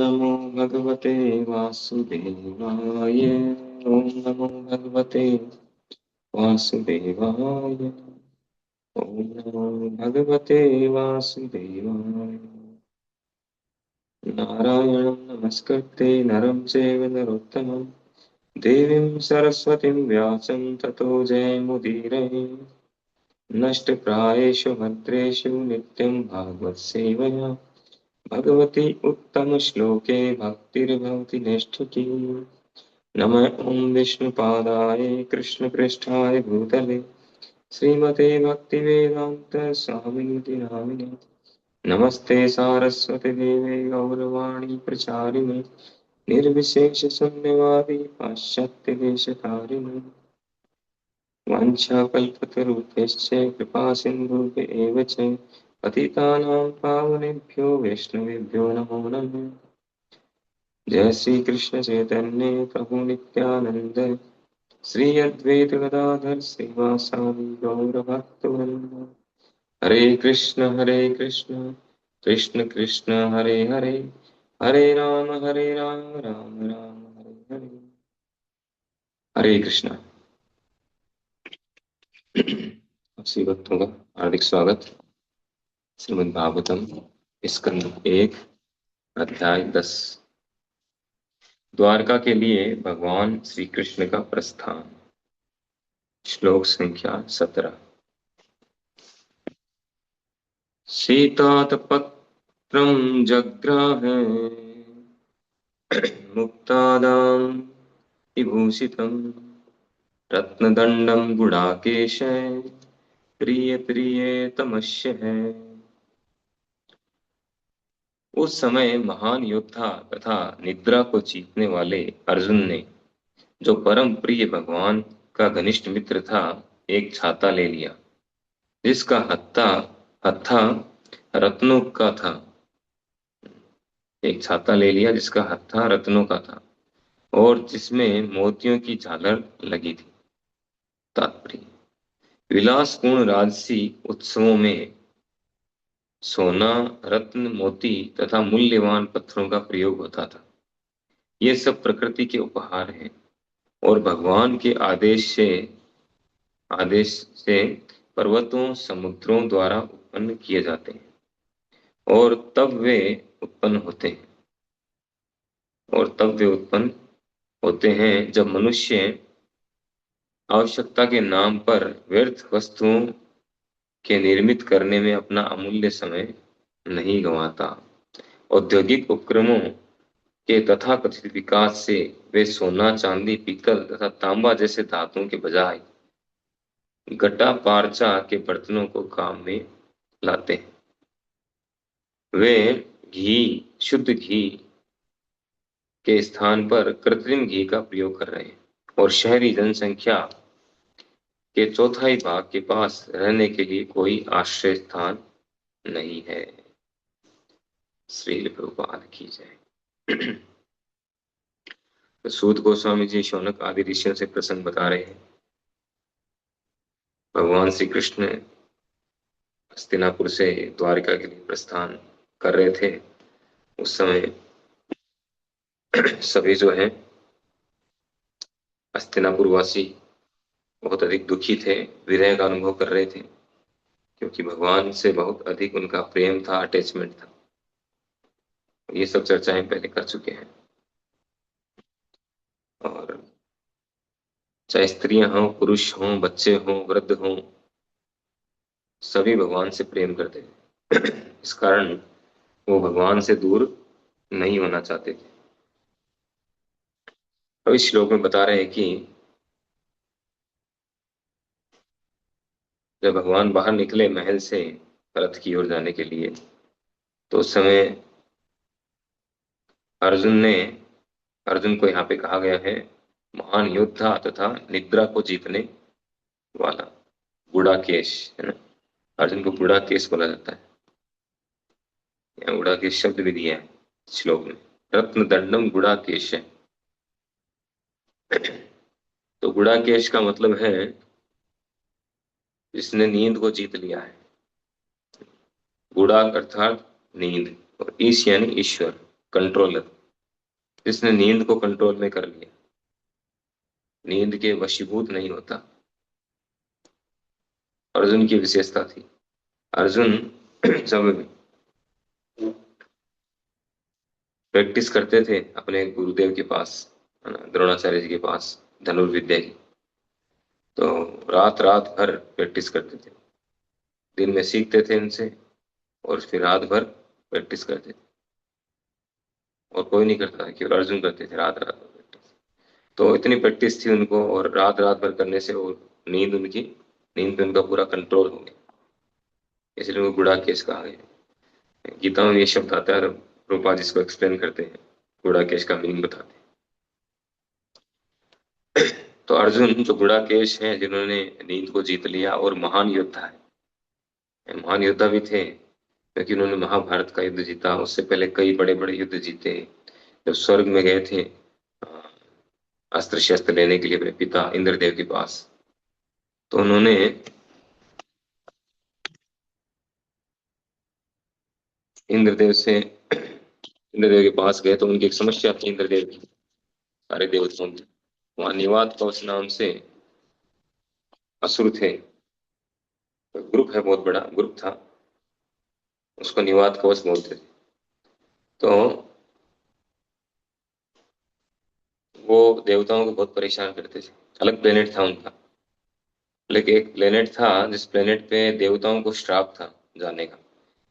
नमो भगवते वासुदेवाय। ओम नमो भगवते वासुदेवाय। ओम नमो भगवते वासुदेवाय। नारायणं नमस्कृत्य नरं चैव नरोत्तमं देवीं सरस्वतीं व्यासं ततो जयमुदीरये। नष्टप्रायेषु भद्रेषु नित्यं भागवत सेवया भगवती उत्तमश्लोके भक्तिर्भवति नैष्ठिकी। नमः ॐ विष्णुपादाय कृष्णपृष्ठाय भूतले श्रीमते भक्तिवेदान्त स्वामिनिति नामिने। नमस्ते सारस्वती देवे गौरवाणी प्रचारिणे निर्विशेष शून्यवादी पाश्चात्य देशतारिणे। वाञ्छाकल्पतरुभ्यश्च कृपा सिन्धुभ्य एव च पतितानां पावनेभ्यो वैष्णवेभ्यो नमो नमः। जय श्री कृष्ण चैतन्य प्रभु नित्यानंद श्री अद्वैत गदाधर श्रीवासादि गौर भक्तवृंद। हरे कृष्ण कृष्ण कृष्ण हरे हरे, हरे राम राम राम हरे हरे। हरे कृष्ण। आप सभी भक्तों का हार्दिक स्वागत। श्रीमद् भागवतम स्कंद 1 अध्याय 10। द्वारका के लिए भगवान श्री कृष्ण का प्रस्थान। श्लोक संख्या 17। सीतातपत्रं जग्राहे मुक्तादां विभूषितं रत्नदंडं गुडाकेशे प्रिय प्रियतमस्य है। उस समय महान योद्धा तथा निद्रा को जीतने वाले अर्जुन ने, जो परम प्रिय भगवान का घनिष्ठ मित्र था, एक छाता ले लिया जिसका हत्था रत्नों का था। एक छाता ले लिया जिसका हत्था रत्नों का था और जिसमें मोतियों की झालर लगी थी। तात्पर्य: विलासपूर्ण राजसी उत्सवों में सोना, रत्न, मोती तथा मूल्यवान पत्थरों का प्रयोग होता था। ये सब प्रकृति के उपहार हैं और भगवान के आदेश से पर्वतों, समुद्रों द्वारा उत्पन्न किए जाते हैं और तब वे उत्पन्न होते हैं जब मनुष्य आवश्यकता के नाम पर व्यर्थ वस्तुओं के निर्मित करने में अपना अमूल्य समय नहीं गंवाता। औद्योगिक उपक्रमों के तथाकथित विकास से वे सोना, चांदी, पीतल तथा तांबा जैसे धातुओं के बजाय गट्टा पारचा के बर्तनों को काम में लाते हैं। वे शुद्ध घी के स्थान पर कृत्रिम घी का प्रयोग कर रहे हैं और शहरी जनसंख्या के चौथाई भाग के पास रहने के लिए कोई आश्रय स्थान नहीं है। श्रील प्रभुपाद की जय। तो सूत गोस्वामी जी शौनक आदि ऋषियों से प्रसंग बता रहे हैं। भगवान श्री कृष्ण हस्तिनापुर से द्वारिका के लिए प्रस्थान कर रहे थे। उस समय सभी जो है हस्तिनापुर वासी बहुत अधिक दुखी थे, विरह का अनुभव कर रहे थे, क्योंकि भगवान से बहुत अधिक उनका प्रेम था, अटैचमेंट था। ये सब चर्चाएं पहले कर चुके हैं। और चाहे स्त्रियां हों, पुरुष हों, बच्चे हों, वृद्ध हों, सभी भगवान से प्रेम करते थे। इस कारण वो भगवान से दूर नहीं होना चाहते थे। अब इस श्लोक में बता रहे हैं कि जब भगवान बाहर निकले महल से रथ की ओर जाने के लिए, तो उस समय अर्जुन को यहाँ पे कहा गया है महान योद्धा तथा निद्रा को जीतने वाला, गुड़ाकेश, है ना। अर्जुन को गुड़ाकेश बोला जाता है। यहाँ गुड़ाकेश शब्द भी दिया है श्लोक में। रत्न दंडम गुड़ाकेश है। तो गुड़ाकेश का मतलब है जिसने नींद को जीत लिया है। गुड़ा अर्थात नींद और ईश यानी ईश्वर। कंट्रोलर, जिसने नींद को कंट्रोल में कर लिया, नींद के वशीभूत नहीं होता। अर्जुन की विशेषता थी। अर्जुन जब प्रैक्टिस करते थे अपने गुरुदेव के पास, है ना, द्रोणाचार्य जी के पास धनुर्विद्या की, तो रात रात भर प्रैक्टिस करते थे। दिन में सीखते थे इनसे और फिर रात भर प्रैक्टिस करते थे। और कोई नहीं करता था, केवल अर्जुन करते थे रात रात भर प्रैक्टिस। तो इतनी प्रैक्टिस थी उनको, और रात रात भर करने से और नींद पे उनका पूरा कंट्रोल हो गया। इसलिए वो गुड़ाकेश कहा गया। गीता में ये शब्द आता है, रूपा जिसको एक्सप्लेन करते हैं, गुड़ाकेश का मीनिंग बताते हैं। तो अर्जुन जो गुड़ाकेश हैं, जिन्होंने नींद को जीत लिया और महान योद्धा है, महान योद्धा भी थे, क्योंकि उन्होंने महाभारत का युद्ध जीता। उससे पहले कई बड़े बड़े युद्ध जीते। जब स्वर्ग में गए थे अस्त्र शस्त्र लेने के लिए अपने पिता इंद्रदेव के पास, तो उन्होंने इंद्रदेव से इंद्रदेव के पास गए, तो उनकी एक समस्या थी इंद्रदेव की, सारे देवताओं की। वहां निवात कवच नाम से असुर थे, ग्रुप है, बहुत बड़ा ग्रुप था, उसको निवात कवच बोलते थे। तो वो देवताओं को बहुत परेशान करते थे। अलग प्लेनेट था उनका, लेकिन एक प्लेनेट था जिस प्लेनेट पे देवताओं को श्राप था जाने का।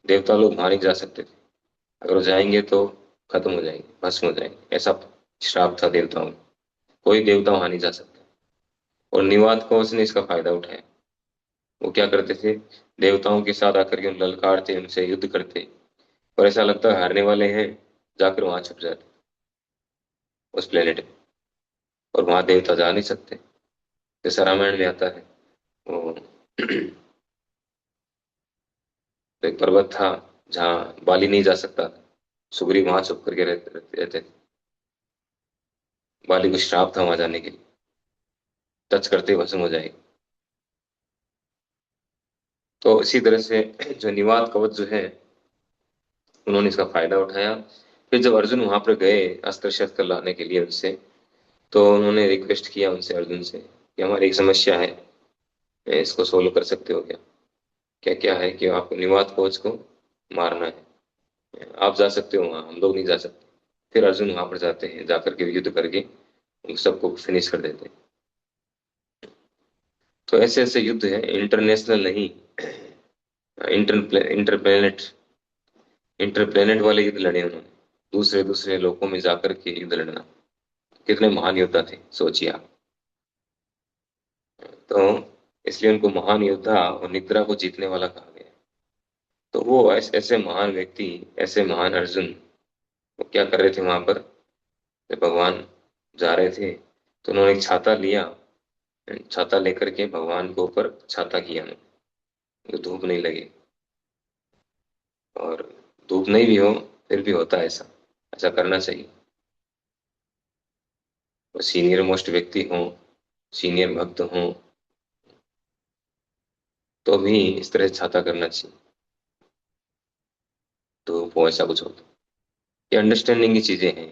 देवता लोग वहां नहीं जा सकते थे, अगर वो जाएंगे तो खत्म हो जाएंगे, भस्म हो जाएंगे, ऐसा श्राप था देवताओं को। कोई देवता वहां नहीं जा सकता। और निवात कवच ने इसका फायदा उठाया। वो क्या करते थे, देवताओं के साथ आकर के उन ललकारते, उनसे युद्ध करते, और ऐसा लगता है हारने वाले हैं, जाकर वहां छुप जाते उस प्लेनेट में। और वहां देवता जा नहीं सकते। जैसा रामायण में आता है, वो एक पर्वत था जहाँ बाली नहीं जा सकता था, सुग्रीव वहां छुप करके रहते थे। बाली को श्राप था वहां जाने के लिए, टच करते ही भस्म हो जाएगी। तो इसी तरह से जो निवात कवच जो है, उन्होंने इसका फायदा उठाया। फिर जब अर्जुन वहां पर गए अस्त्र शस्त्र लाने के लिए उनसे, तो उन्होंने रिक्वेस्ट किया उनसे, अर्जुन से, कि हमारी एक समस्या है, इसको सोल्व कर सकते हो क्या? क्या क्या है कि आपको निवात कवच को मारना है, आप जा सकते हो वहां, हम लोग नहीं जा सकते। फिर अर्जुन वहां पर जाते हैं, जाकर के युद्ध करके उन सबको फिनिश कर देते हैं। तो ऐसे ऐसे युद्ध है, इंटरनेशनल नहीं, इंटरप्लेनेट इंटरप्लेनेट वाले युद्ध लड़े उन्होंने, दूसरे दूसरे लोकों में जाकर के युद्ध लड़ना। कितने महान योद्धा थे, सोचिए आप। तो इसलिए उनको महान योद्धा और निद्रा को जीतने वाला कहा गया। तो वो ऐसे महान व्यक्ति, ऐसे महान अर्जुन, वो क्या कर रहे थे वहां पर, जब भगवान जा रहे थे, तो उन्होंने एक छाता लिया, छाता लेकर के भगवान के ऊपर छाता किया उन्होंने, कि धूप नहीं लगे। और धूप नहीं भी हो, फिर भी होता है ऐसा, ऐसा करना चाहिए। और सीनियर मोस्ट व्यक्ति हों, सीनियर भक्त हों, तो भी इस तरह से छाता करना चाहिए, धूप हो ऐसा कुछ हो तो। ये अंडरस्टैंडिंग की चीजें हैं,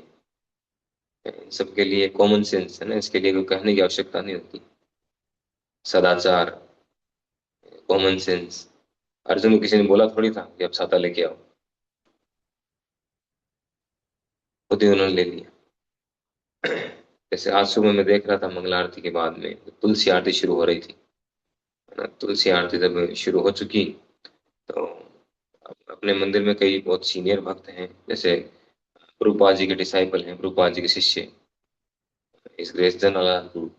इन सबके लिए कॉमन सेंस है ना, इसके लिए कोई कहने की आवश्यकता नहीं होती। सदाचार, कॉमन सेंस। अर्जुन को किसी ने बोला थोड़ी था कि अब छाता लेके आओ, खुद ही उन्होंने ले लिया। जैसे आज सुबह मैं देख रहा था मंगला आरती के बाद में तुलसी आरती शुरू हो रही थी, है ना। तुलसी आरती जब शुरू हो चुकी, तो अपने मंदिर में कई बहुत सीनियर भक्त हैं, जैसे प्रभुपाद जी के डिसाइपल हैं, प्रभुपाद जी के शिष्य, इस ग्रेस जनरल गुरु।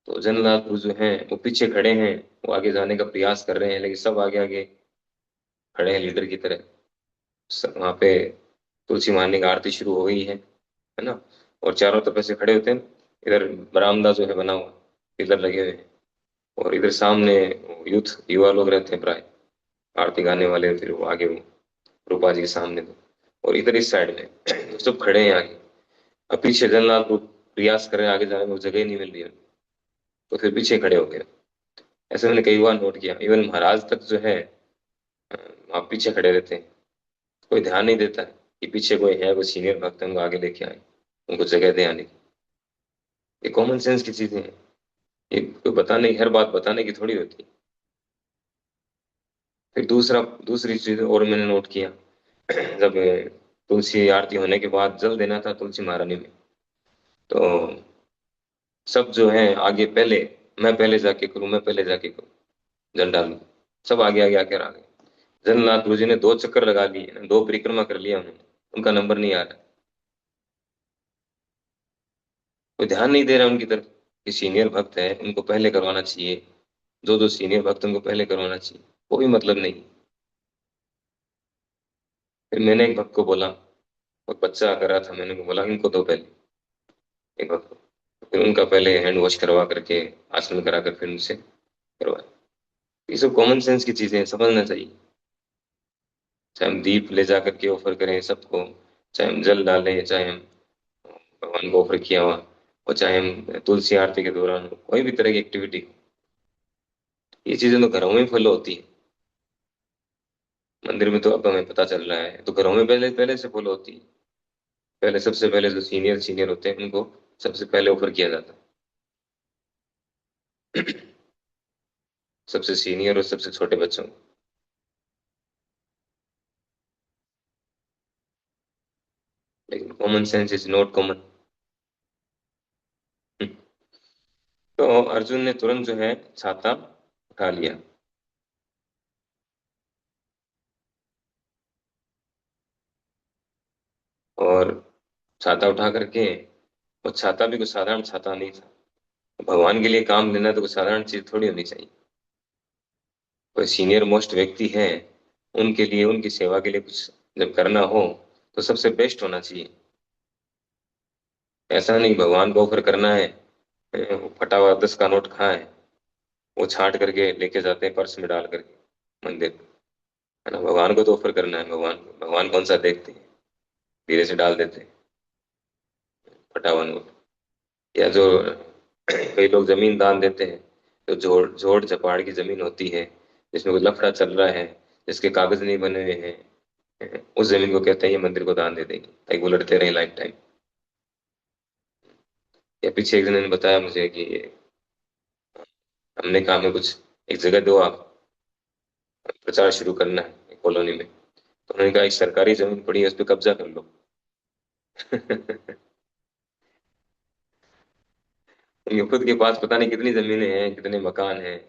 तो जनरल गुरु जो हैं वो पीछे खड़े हैं, वो आगे जाने का प्रयास कर रहे हैं, लेकिन सब आगे आगे खड़े हैं लीडर की तरह। वहां पे तुलसी मारने की आरती शुरू हो गई है ना। और चारों तरफ से खड़े होते हैं, इधर बरामदा जो है बना हुआ, इधर लगे हुए हैं, और इधर सामने यूथ युवा लोग रहते हैं प्राय, आरती गाने वाले, फिर वो आगे वो रूपा जी के सामने तो, और इधर इस साइड में तो सब खड़े हैं आगे। अब पीछे जनरल को प्रयास कर रहे हैं आगे जाने में, वो जगह ही नहीं मिल रही है, तो फिर पीछे खड़े हो गए। ऐसे मैंने कई बार नोट किया, इवन महाराज तक जो है, आप पीछे खड़े रहते हैं, कोई ध्यान नहीं देता है कि पीछे कोई है, कोई सीनियर भक्त है, उनको आगे लेके आए, उनको जगह दे आने की। ये कॉमन सेंस की चीजें हैं। ये कोई बताने हर बात बताने की थोड़ी होती है। फिर दूसरी चीज और मैंने नोट किया, जब तुलसी आरती होने के बाद जल देना था तुलसी महारानी में, तो सब जो है आगे पहले, मैं पहले जाके करूं, मैं पहले जाके करूं, जल डालूं, सब आगे आगे आकर आ गए। जननाथ गुरु जी ने 2 चक्कर लगा लिए, 2 परिक्रमा कर लिया उन्होंने, उनका नंबर नहीं आ रहा। कोई ध्यान नहीं दे रहा उनकी तरफ कि सीनियर भक्त है, उनको पहले करवाना चाहिए, जो जो सीनियर भक्त हैं, उनको पहले करवाना चाहिए, कोई मतलब नहीं। फिर मैंने एक भक्त को बोला, एक बच्चा कर रहा था, मैंने उनको बोला इनको दो पहले, एक भक्त को। फिर उनका पहले हैंड वॉश करवा करके, आसन करा कर फिर उनसे करवाया। ये सब कॉमन सेंस की चीजें हैं, समझना चाहिए। चाहे हम दीप ले जा करके ऑफर करें सबको, चाहे हम जल डालें, चाहे हम भगवान को ऑफर किया हुआ, और चाहे हम तुलसी आरती के दौरान हो, कोई भी तरह की एक्टिविटी हो, ये चीजें तो घरों में फॉलो होती है। मंदिर में तो अब हमें पता चल रहा है, तो घरों में पहले पहले से फॉलो होती है। पहले सबसे पहले जो सीनियर सीनियर होते हैं उनको सबसे पहले ऑफर किया जाता है। सबसे सीनियर और सबसे छोटे बच्चों को। लेकिन common sense is not common. तो अर्जुन ने तुरंत जो है छाता उठा लिया। और छाता उठा करके, और छाता भी कोई साधारण छाता नहीं था। भगवान के लिए काम लेना तो कोई साधारण चीज थोड़ी होनी चाहिए। कोई सीनियर मोस्ट व्यक्ति है, उनके लिए, उनकी सेवा के लिए कुछ जब करना हो, तो सबसे बेस्ट होना चाहिए। ऐसा नहीं भगवान को ऑफर करना है, वो फटा हुआ 10 का नोट कहाँ है, वो छांट करके लेके जाते हैं पर्स में डाल करके मंदिर, है ना। भगवान को तो ऑफर करना है, भगवान कौन सा देखते हैं, धीरे से डाल देते हैं फटा हुआ नोट। या जो कई लोग जमीन दान देते हैं, तो जोड़ जोड़ झपाड़ की जमीन होती है, जिसमें कोई लफड़ा चल रहा है, जिसके कागज नहीं बने हुए हैं, उस जमीन को कहते हैं ये मंदिर को दान दे देंगे ताकि वो लड़ते रहे लाइफ टाइम। या पीछे एक जने ने बताया मुझे कि हमने कहा हमें कुछ एक जगह दो आप, प्रचार शुरू करना है एक कॉलोनी में। तो उन्होंने कहा एक सरकारी जमीन पड़ी है, उस पर कब्जा कर लो। उनके खुद के पास पता नहीं कितनी जमीनें हैं, कितने मकान हैं,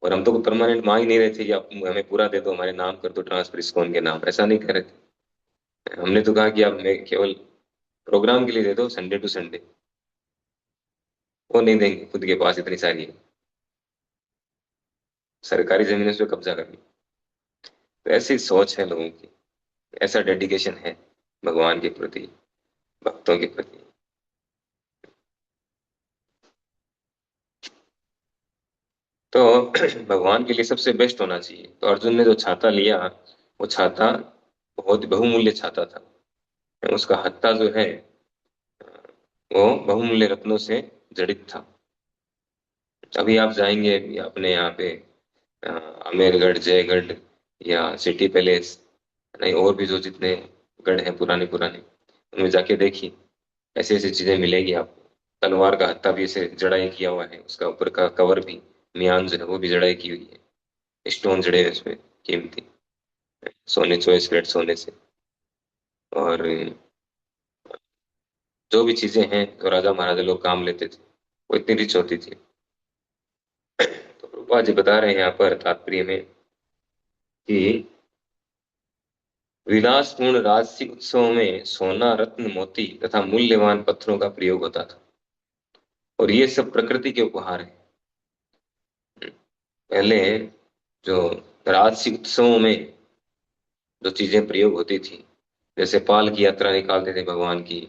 और हम तो परमानेंट मांग ही नहीं रहे थे कि आप हमें पूरा दे दो, हमारे नाम कर दो, ट्रांसफर इसको के नाम, ऐसा नहीं कर रहे थे। हमने तो कहा कि आप हमें केवल प्रोग्राम के लिए दे दो, संडे टू संडे। वो नहीं देंगे, खुद के पास इतनी सारी है, सरकारी जमीन उस पर कब्जा कर लो। तो ऐसी सोच है लोगों की, ऐसा डेडिकेशन है भगवान के प्रति, भक्तों के प्रति। तो भगवान के लिए सबसे बेस्ट होना चाहिए। तो अर्जुन ने जो छाता लिया, वो छाता बहुत बहुमूल्य छाता था। उसका हत्था जो है, वो बहुमूल्य रत्नों से जड़ित था। अभी आप जाएंगे अपने यहाँ पे, अ, अमेरगढ़, जयगढ़, या सिटी पैलेस, नहीं और भी जो जितने गढ़ हैं पुराने पुराने, उनमें जाके देखिए, ऐसी ऐसी चीजें मिलेगी आपको। तलवार का हत्था भी ऐसे जड़ाई किया हुआ है, उसका ऊपर का कवर भी, मियान जो है वो भी जड़ाई की हुई है, स्टोन जड़े हैं उसमें कीमती, सोने, 24 कैरेट सोने से। और जो भी चीजें हैं जो राजा महाराजा लोग काम लेते थे, वो इतनी रिच होती थी। तो प्रभुपाद जी बता रहे हैं यहाँ पर तात्पर्य में कि विलासपूर्ण राजसी उत्सवों में सोना, रत्न, मोती तथा मूल्यवान पत्थरों का प्रयोग होता था, और ये सब प्रकृति के उपहार हैं। पहले जो राजसी उत्सवों में जो चीजें प्रयोग होती थी, जैसे पाल की यात्रा निकालते थे भगवान की,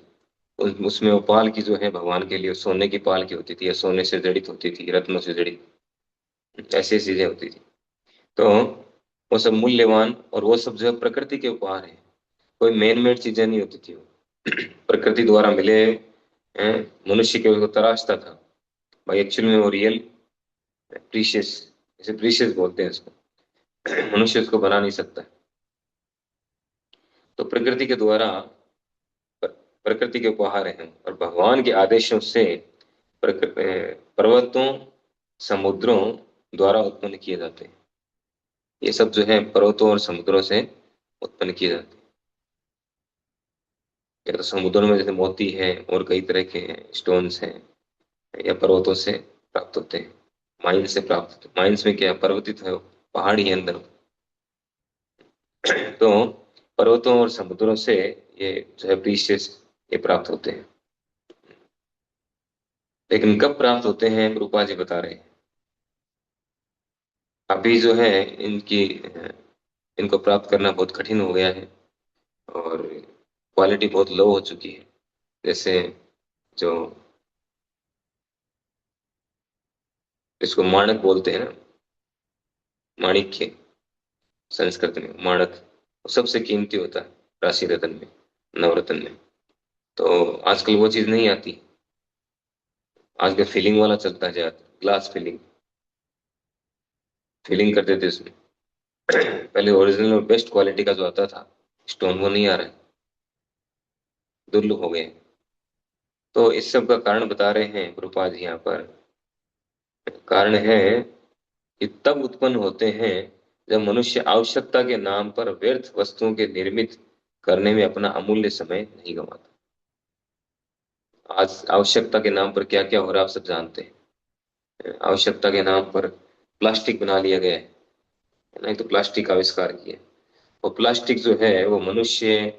उसमें वो पाल की जो है भगवान के लिए सोने की पाल की होती थी, या सोने से जड़ित होती थी, रत्नों से जड़ित, ऐसी चीजें होती थी। तो वो सब मूल्यवान, और वो सब जो है प्रकृति के उपहार है, कोई मैन मेड चीजें नहीं होती थी वो। प्रकृति द्वारा मिले हैं, मनुष्य के उसको तराशता था भाई, एक्चुअल में वो रियल प्रीशियस, जैसे प्रीशियस बोलते हैं उसको, मनुष्य उसको बना नहीं सकता। तो प्रकृति के द्वारा, प्रकृति के उपहार हैं और भगवान के आदेशों से पर्वतों, समुद्रों द्वारा उत्पन्न किए जाते हैं। ये सब जो है पर्वतों और समुद्रों से उत्पन्न किए जाते हैं। या तो समुद्रों में जैसे मोती है और कई तरह के स्टोन्स हैं, या पर्वतों से प्राप्त होते हैं, माइन से प्राप्त होते हैं। माइंस में क्या है, पर्वतित है, पहाड़ी है अंदर। तो पर्वतों और समुद्रों से ये जो है प्रीशियस ये प्राप्त होते हैं। लेकिन कब प्राप्त होते हैं, रूपा जी बता रहे हैं। अभी जो है इनकी इनको प्राप्त करना बहुत कठिन हो गया है और क्वालिटी बहुत लो हो चुकी है। जैसे जो इसको माणक बोलते हैं ना, माणिक्य संस्कृत में माणक, वो सबसे कीमती होता है राशि रत्न में, नवरत्न में। तो आजकल वो चीज नहीं आती। आजकल फिलिंग वाला चलता है ज्यादा, ग्लास फिलिंग, फिलिंग कर देते उसमें। पहले ओरिजिनल और बेस्ट क्वालिटी का जो आता था स्टोन, वो नहीं आ रहा है, दुर्लभ हो गए। तो इस सब का कारण बता रहे हैं गुरुपाद जी यहाँ पर। कारण है कि तब उत्पन्न होते हैं जब मनुष्य आवश्यकता के नाम पर व्यर्थ वस्तुओं के निर्मित करने में अपना अमूल्य समय नहीं गंवाता। आज आवश्यकता के नाम पर क्या क्या हो रहा है आप सब जानते हैं। आवश्यकता के नाम पर प्लास्टिक बना लिया गया है, नहीं तो प्लास्टिक का आविष्कार किया। और प्लास्टिक जो है वो मनुष्य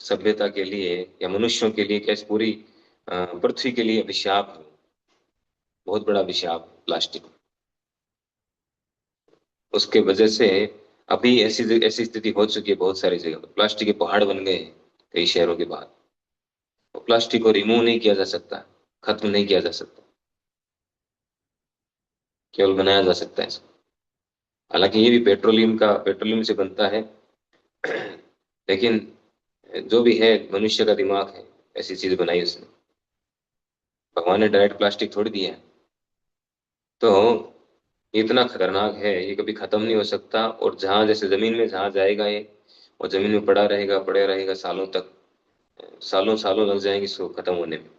सभ्यता के लिए या मनुष्यों के लिए, कैसे पूरी पृथ्वी के लिए अभिशाप है, बहुत बड़ा अभिशाप प्लास्टिक। उसके वजह से अभी ऐसी ऐसी स्थिति हो चुकी है बहुत सारी जगह पर, प्लास्टिक के पहाड़ बन गए हैं कई शहरों के बाहर। और प्लास्टिक को रिमूव नहीं किया जा सकता, खत्म नहीं किया जा सकता, केवल बनाया जा सकता है इसको। हालांकि ये भी पेट्रोलियम से बनता है। लेकिन जो भी है, मनुष्य का दिमाग है, ऐसी चीज बनाई उसने। भगवान ने डायरेक्ट प्लास्टिक थोड़ी दिया है। तो ये इतना खतरनाक है, ये कभी खत्म नहीं हो सकता। और जहां जैसे जमीन में जहां जाएगा ये, और जमीन में पड़ा रहेगा सालों तक, सालों सालों लग जाएंगे इसको खत्म होने में।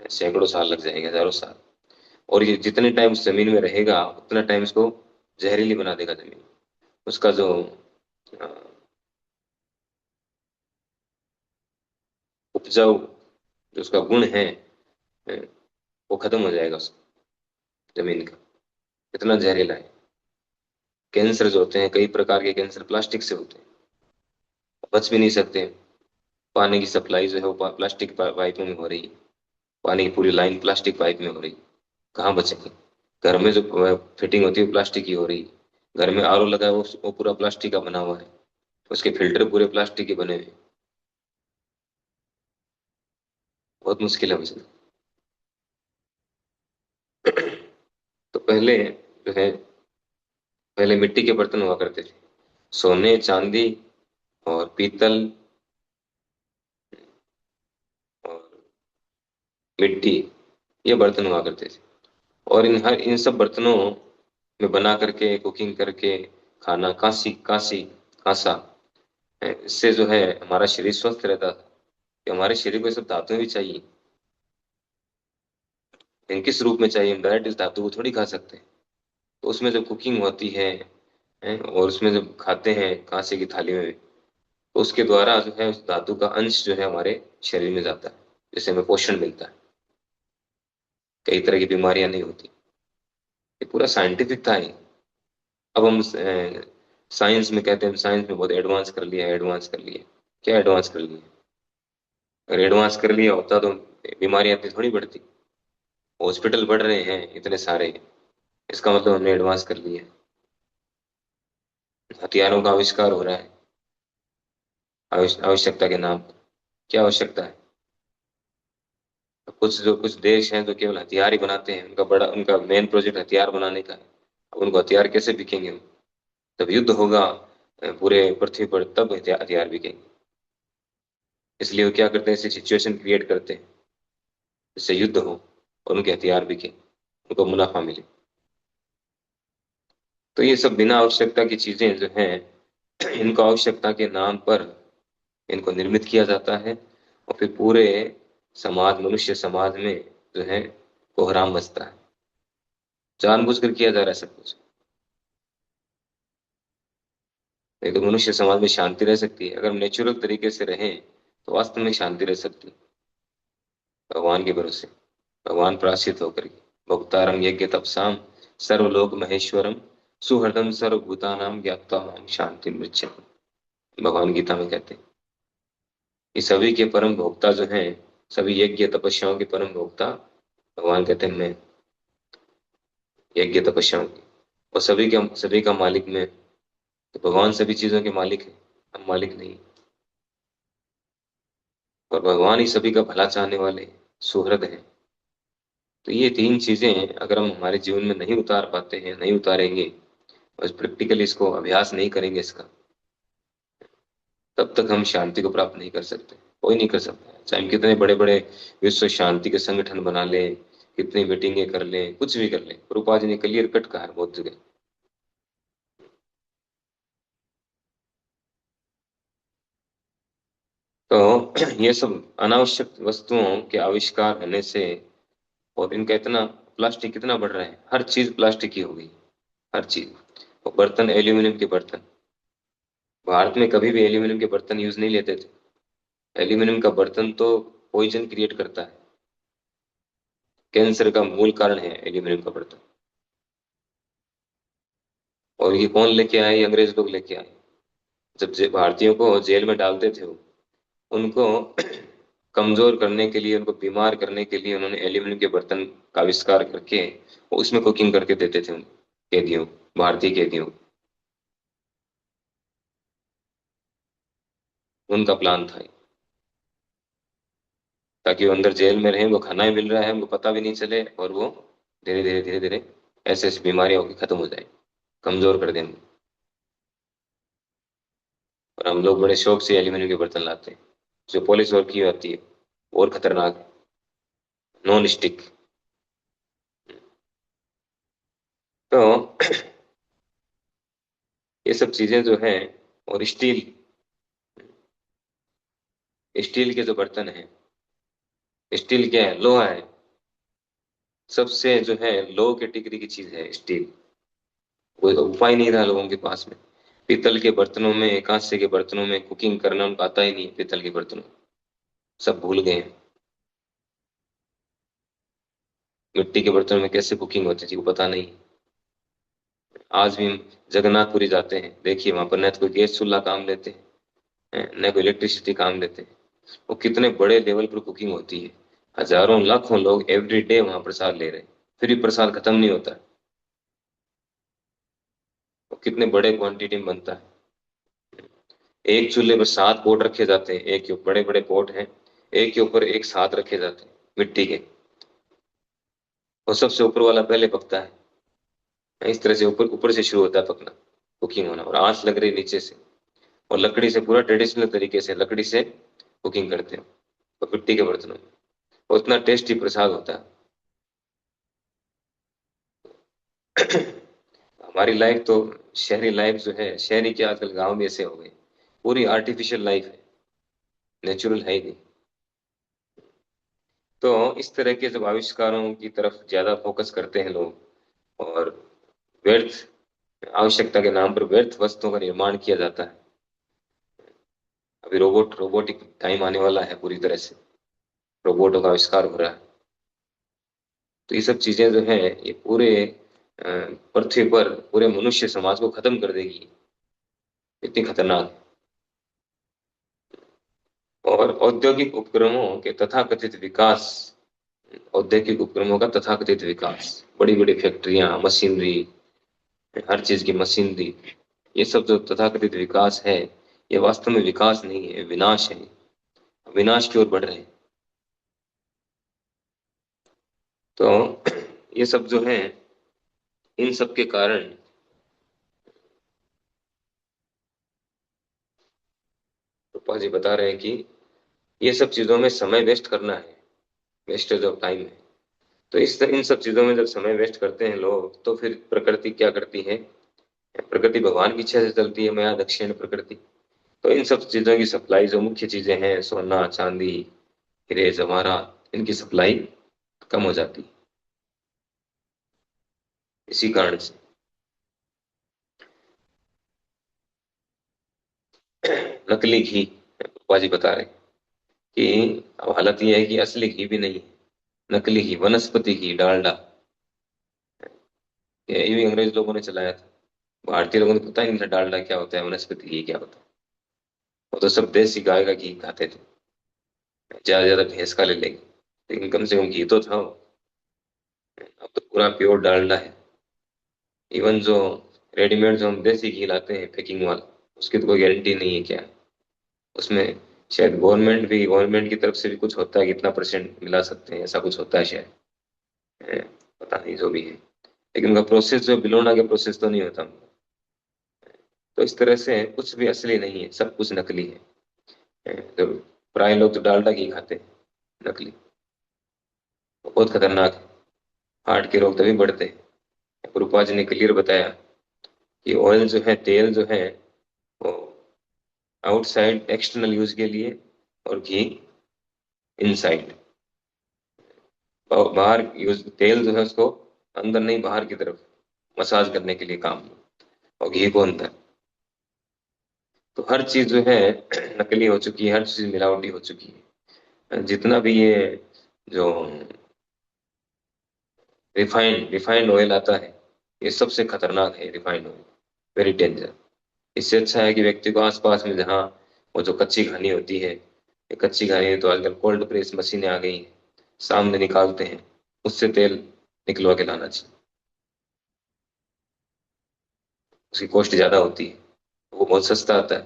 सैकड़ों साल लग जाएंगे, हजारों साल। और ये जितने टाइम उस जमीन में रहेगा उतना टाइम इसको जहरीली बना देगा जमीन। उसका जो अ, उपजाऊ, जो उसका गुण है, अ, वो खत्म हो जाएगा उस जमीन का। इतना जहरीला है। कैंसर जो होते हैं, कई प्रकार के कैंसर प्लास्टिक से होते हैं, बच भी नहीं सकते। पानी की सप्लाई जो है वो प्लास्टिक पाइपों में हो रही है। पानी की पूरी लाइन प्लास्टिक पाइप में हो रही है, कहाँ बचेंगे। घर में जो फिटिंग होती है वो प्लास्टिक की हो रही है। घर में आरओ लगा है, वो पूरा प्लास्टिक का बना हुआ है। उसके फिल्टर पूरे प्लास्टिक के बने हुए हैं। बहुत मुश्किल है बचना। तो पहले जो है, पहले मिट्टी के बर्तन हुआ करते थे, सोने चांदी और पीतल और मिट्टी, ये बर्तन हुआ करते थे। और इन सब बर्तनों में बना करके, कुकिंग करके खाना, कांसी कांसी कांसा, इससे जो है हमारा शरीर स्वस्थ रहता था। कि हमारे शरीर को ये सब धातुएं भी चाहिए। लेकिन किस रूप में चाहिए, हम डायरेक्ट इस धातु को थोड़ी खा सकते हैं। तो उसमें जब कुकिंग होती है, और उसमें जब खाते हैं कांसे की थाली में, तो उसके द्वारा जो है उस धातु का अंश जो है हमारे शरीर में जाता है, जिससे हमें पोषण मिलता है, कई तरह की बीमारियां नहीं होती। ये पूरा साइंटिफिक था ये। अब हम साइंस में कहते हैं, साइंस में बहुत एडवांस कर लिया, एडवांस कर लिया। क्या एडवांस कर लिया? अगर एडवांस कर लिया होता तो बीमारियां इतनी थोड़ी बढ़ती। हॉस्पिटल बढ़ रहे हैं इतने सारे, इसका मतलब हमने एडवांस कर लिया। हथियारों का आविष्कार हो रहा है आवश्यकता के नाम पर। क्या आवश्यकता है? कुछ देश हैं जो केवल हथियार ही बनाते हैं, उनका मेन प्रोजेक्ट हथियार बनाने का है। अब उनको हथियार कैसे बिकेंगे? जब युद्ध होगा पूरे पृथ्वी पर, तब हथियार बिकेंगे। इसलिए वो क्या करते हैं, ऐसी सिचुएशन क्रिएट करते हैं जिससे युद्ध हो और उनके हथियार बिके, उनको मुनाफा मिले। तो ये सब बिना आवश्यकता की चीजें जो हैं, इनको आवश्यकता के नाम पर इनको निर्मित किया जाता है, और फिर पूरे समाज, मनुष्य समाज में जो है कोहराम मचता है। जानबूझकर किया जा रहा है सब कुछ। नहीं तो मनुष्य समाज में शांति रह सकती है, अगर हम नेचुरल तरीके से रहें तो वास्तव में शांति रह सकती है, भगवान के भरोसे, भगवान प्राश्चित होकर के। भोक्तारम यज्ञ तपसाम सर्वलोक महेश्वरम सुहृदम सर्वभूतानाम ज्ञात्वा माम शांति मृच्छति। भगवान गीता में कहते हैं कि सभी के परम भोक्ता जो हैं, सभी यज्ञ तपस्याओं के परम भोक्ता भगवान कहते हैं मैं, यज्ञ तपस्याओं की, और सभी का मालिक मैं। तो भगवान सभी चीजों के मालिक है, हम मालिक नहीं। और भगवान ही सभी का भला चाहने वाले हैं, सुहृद हैं। तो ये तीन चीजें अगर हम हमारे जीवन में नहीं उतार पाते हैं, नहीं उतारेंगे, और प्रैक्टिकली इसको अभ्यास नहीं करेंगे इसका, तब तक हम शांति को प्राप्त नहीं कर सकते। कोई नहीं कर सकता, चाहे हम कितने बड़े बड़े विश्व शांति के संगठन बना लें, कितनी मीटिंगें कर लें, कुछ भी कर लें। रूपा जी ने क्लियर कट कहा है बहुत जगह। तो ये सब अनावश्यक वस्तुओं के आविष्कार होने से, और इनका इतना, प्लास्टिक कितना बढ़ रहा है, हर चीज प्लास्टिक की हो गई, हर चीज। और बर्तन एल्यूमिनियम के बर्तन, भारत में कभी भी एल्यूमिनियम के बर्तन यूज नहीं लेते थे। एल्यूमिनियम का बर्तन तो पॉइजन क्रिएट करता है, कैंसर का मूल कारण है एल्यूमिनियम का बर्तन। और ये कौन लेके आए? ये अंग्रेज लोग लेके आए। जब भारतीयों को जेल में डालते थे वो, उनको कमजोर करने के लिए, उनको बीमार करने के लिए उन्होंने एल्यूमिनियम के बर्तन का आविष्कार करके उसमें कुकिंग करके देते थे उन कैदियों, भारतीय कैदियों को। उनका प्लान था ये, ताकि वो अंदर जेल में रहे, वो खाना भी मिल रहा है, उनको पता भी नहीं चले, और वो धीरे धीरे ऐसे ऐसी बीमारियां होकर खत्म हो जाए, कमजोर कर देंगे। और हम लोग बड़े शौक से एल्यूमिनियम के बर्तन लाते हैं, जो पॉलिश वर्क की होती है, और खतरनाक है, नॉन स्टिक। तो ये सब चीजें जो है, और स्टील, स्टील के जो बर्तन है, स्टील क्या है? लोहा है। सबसे जो है लो कैटेगरी की चीज है स्टील। कोई तो उपाय नहीं रहा लोगों के पास में। पीतल के बर्तनों में, कांसे के बर्तनों में कुकिंग करना उनको आता ही नहीं है, पीतल के बर्तनों में सब भूल गए हैं। मिट्टी के बर्तनों में कैसे कुकिंग होती थी वो पता नहीं। आज भी हम जगन्नाथपुरी जाते हैं, देखिए वहां पर न तो कोई गैस चूल्हा काम लेते हैं, न कोई इलेक्ट्रिसिटी काम लेते हैं। वो कितने बड़े लेवल पर कुकिंग होती है। हजारों लाखों लोग एवरी डे वहां प्रसाद ले रहे हैं, फिर भी प्रसाद खत्म नहीं होता। वो कितने बड़े क्वांटिटी में बनता है। एक चूल्हे पर 7 पोट रखे जाते हैं, एक के बड़े बड़े पोट हैं, एक के ऊपर एक साथ रखे जाते हैं मिट्टी के। और सबसे ऊपर वाला पहले पकता है। इस तरह से ऊपर ऊपर से शुरू होता है पकना, कुकिंग होना, और आंच लग रही नीचे से। और लकड़ी से, पूरा ट्रेडिशनल तरीके से लकड़ी से कुकिंग करते हैं, और मिट्टी के बर्तनों में। और इतना टेस्टी प्रसाद होता है। हमारी लाइफ तो, शहरी लाइफ जो है, शहरी के आजकल गांव भी ऐसे हो गए, पूरी आर्टिफिशियल लाइफ है, नेचुरल है ही नहीं। तो इस तरह के जब आविष्कारों की तरफ ज्यादा फोकस करते हैं लोग, और व्यर्थ, आवश्यकता के नाम पर व्यर्थ वस्तुओं का निर्माण किया जाता है। अभी रोबोटिक टाइम आने वाला है, पूरी तरह से रोबोटों का आविष्कार हो रहा है। तो ये सब चीजें जो है, ये पूरे पृथ्वी पर पूरे मनुष्य समाज को खत्म कर देगी, इतनी खतरनाक है। और औद्योगिक उपक्रमों का तथाकथित विकास, बड़ी बड़ी फैक्ट्रियां, मशीनरी, हर चीज की मशीनरी, ये सब जो तथाकथित विकास है, ये वास्तव में विकास नहीं है, विनाश है। विनाश की ओर बढ़ रहे हैं। तो ये सब जो है, इन सब के कारण रूपा जी बता रहे हैं कि ये सब चीजों में समय वेस्ट करना है, वेस्टेज ऑफ टाइम है। तो इन सब चीजों में जब समय वेस्ट करते हैं लोग, तो फिर प्रकृति क्या करती है? प्रकृति भगवान की इच्छा से चलती है, माया दक्षिण प्रकृति। तो इन सब चीजों की सप्लाई, जो मुख्य चीजें हैं, सोना चांदी हीरे जवाहरात, इनकी सप्लाई कम हो जाती है इसी कारण से। नकली घी, पापा जी बता रहे कि अब हालत यह है कि असली घी भी नहीं है, नकली घी, वनस्पति घी, डालडा, ये भी अंग्रेज लोगों ने चलाया था। भारतीय लोगों को पता ही नहीं था डालडा क्या होता है, वनस्पति घी क्या होता है। वो तो सब देसी गाय का घी खाते थे, ज्यादा से ज्यादा भैंस का ले लेंगे, लेकिन कम से कम घी तो था वो। अब तो पूरा प्योर डालडा है। इवन जो रेडीमेड जो हम देसी घी लाते हैं पैकिंग वाला, उसकी तो कोई गारंटी नहीं है क्या है उसमें। शायद गवर्नमेंट की तरफ से भी कुछ होता है, कितना परसेंट मिला सकते हैं, ऐसा कुछ होता है शायद। है, पता नहीं, जो भी है, लेकिन उनका प्रोसेस जो बिलोना के प्रोसेस तो नहीं होता। तो इस तरह से कुछ भी असली नहीं है, सब कुछ नकली है। तो प्राय लोग तो डालडा घी खाते हैं, नकली। बहुत खतरनाक है, हार्ट के रोग तभी बढ़ते हैं। रूपा जी ने क्लियर बताया कि ऑयल जो है, तेल जो है, वो आउटसाइड एक्सटर्नल यूज के लिए, और घी इनसाइड, बाहर यूज। तेल जो है उसको अंदर नहीं, बाहर की तरफ मसाज करने के लिए काम, और घी को अंदर। तो हर चीज जो है नकली हो चुकी है, हर चीज मिलावटी हो चुकी है। जितना भी ये जो रिफाइंड ऑयल आता है, ये सबसे खतरनाक है, रिफाइंड ऑयल, वेरी डेंजर। इससे अच्छा है कि व्यक्ति को आसपास में जहाँ वो जो कच्ची घानी होती है, ये कच्ची घानी तो आजकल कोल्ड प्रेस मशीनें आ गई हैं, सामने निकालते हैं, उससे तेल निकलवा के लाना चाहिए। उसकी कॉस्ट ज्यादा होती है, वो बहुत सस्ता आता है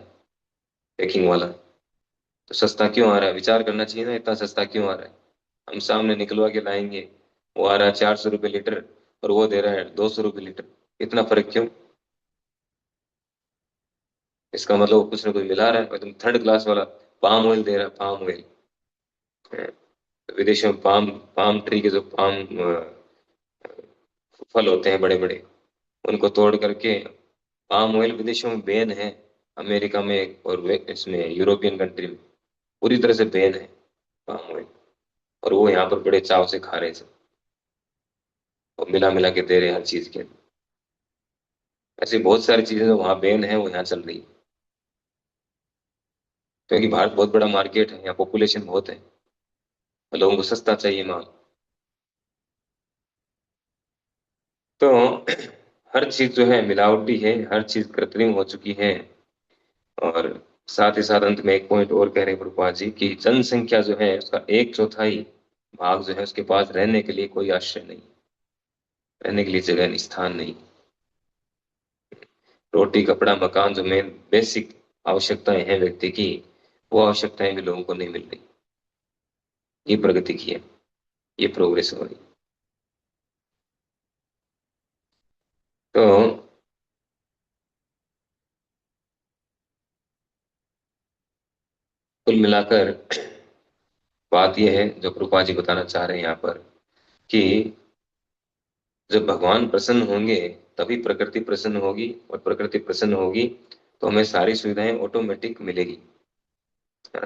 पैकिंग वाला। तो सस्ता क्यों आ रहा है, विचार करना चाहिए ना, इतना सस्ता क्यों आ रहा है। हम सामने निकलवा के लाएंगे, वो आ रहा है 400 रुपये लीटर, और वो दे रहा है 200 रुपये लीटर। इतना फर्क क्यों। इसका मतलब वो कुछ ना कुछ मिला रहा है, एकदम थर्ड क्लास वाला पाम ऑयल दे रहा है, पाम ऑयल। विदेशों में पाम पाम ट्री के जो पाम फल होते हैं बड़े बड़े, उनको तोड़ करके, पाम ऑयल विदेशों में बैन है, अमेरिका में और इसमें यूरोपियन कंट्री में पूरी तरह से बैन है पाम ऑयल। और वो यहाँ पर बड़े चाव से खा रहे हैं सब, और मिला मिला के दे रहे हैं हर चीज के। ऐसी बहुत सारी चीजें जो वहाँ बैन है, वो यहाँ चल रही है, क्योंकि भारत बहुत बड़ा मार्केट है, यहाँ पॉपुलेशन बहुत है, और लोगों को सस्ता चाहिए माल। तो हर चीज जो है मिलावटी है, हर चीज कृत्रिम हो चुकी है। और साथ ही साथ अंत में एक पॉइंट और कह रहे हैं प्रभुपाद जी की, जनसंख्या जो है उसका एक चौथाई भाग जो है, उसके पास रहने के लिए कोई आश्रय नहीं, रहने के लिए जगह नहीं, स्थान नहीं। रोटी कपड़ा मकान, जो मेन बेसिक आवश्यकताएं हैं व्यक्ति की, वो आवश्यकताएं भी लोगों को नहीं मिल रही। ये प्रगति की है, ये प्रोग्रेस हो रही। तो कुल मिलाकर बात यह है, जो प्रभुपाद जी बताना चाह रहे हैं यहाँ पर, कि जब भगवान प्रसन्न होंगे, तभी प्रकृति प्रसन्न होगी, और प्रकृति प्रसन्न होगी तो हमें सारी सुविधाएं ऑटोमेटिक मिलेगी।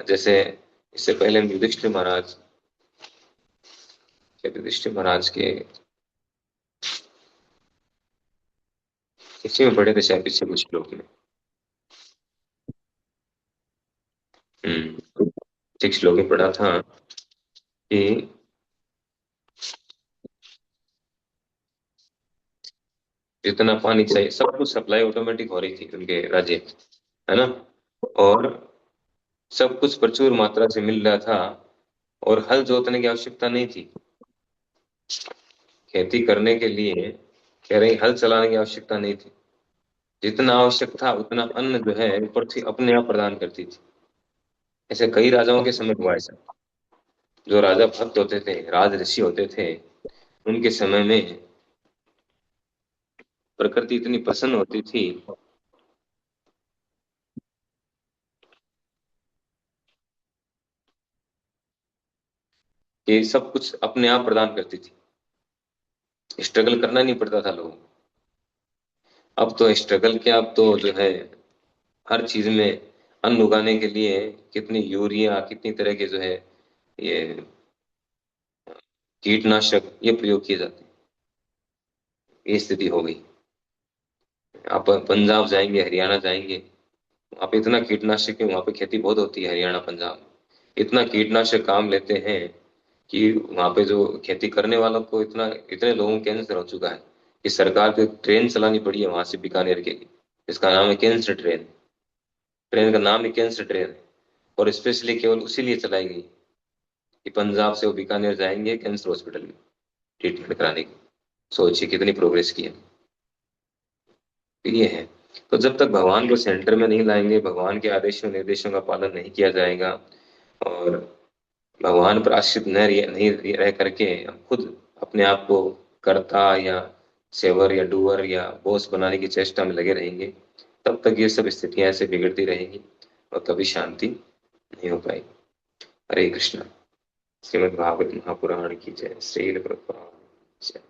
जैसे इससे पहले हम युधिष्ठिर महाराज के इसी में पढ़े थे शायद, पीछे कुछ श्लोक में। एक श्लोक में पढ़ा था कि जितना पानी चाहिए सब कुछ सप्लाई ऑटोमेटिक हो रही थी उनके राज्य, है ना। और सब कुछ प्रचुर मात्रा से मिल रहा था, और हल जोतने की आवश्यकता नहीं थी खेती करने के लिए। कह रहे हैं, हल चलाने की आवश्यकता नहीं थी। जितना आवश्यक था उतना अन्न जो है पृथ्वी अपने आप प्रदान करती थी। ऐसे कई राजाओं के समय हुआ ऐसा। जो राजा भक्त होते थे, राज ऋषि होते थे, उनके समय में प्रकृति इतनी प्रसन्न होती थी कि सब कुछ अपने आप प्रदान करती थी, स्ट्रगल करना नहीं पड़ता था लोगों को। अब तो स्ट्रगल क्या, अब तो जो है हर चीज में अन्न उगाने के लिए कितनी यूरिया, कितनी तरह के जो है ये कीटनाशक ये प्रयोग किए जाते हैं। ये स्थिति हो गई। आप पंजाब जाएंगे, हरियाणा जाएंगे, वहाँ पे इतना कीटनाशक है, वहाँ पे खेती बहुत होती है हरियाणा पंजाब में। इतना कीटनाशक काम लेते हैं कि वहाँ पे जो खेती करने वालों को इतना, इतने लोगों को कैंसर हो चुका है कि सरकार को एक ट्रेन चलानी पड़ी है वहां से बीकानेर के लिए। इसका नाम है कैंसर ट्रेन। ट्रेन का नाम ही कैंसर ट्रेन है, और स्पेशली केवल उसी लिए चलाई गई कि पंजाब से वो बीकानेर जाएंगे कैंसर हॉस्पिटल में ट्रीटमेंट कराने की। सोचिए कितनी प्रोग्रेस की है। तो ये है। तो जब तक भगवान को सेंटर में नहीं लाएंगे, भगवान के आदेशों निर्देशों का पालन नहीं किया जाएगा, और भगवान पर आश्रित नहीं रह करके हम खुद अपने आप को कर्ता या सेवर या डूअर या बॉस बनाने की चेष्टा में लगे रहेंगे, तब तक ये सब स्थितियां ऐसे बिगड़ती रहेंगी और कभी शांति नहीं हो पाएगी। हरे कृष्णा। श्रीमद् भागवत महापुराण की जय। श्रील प्रभुपाद जय।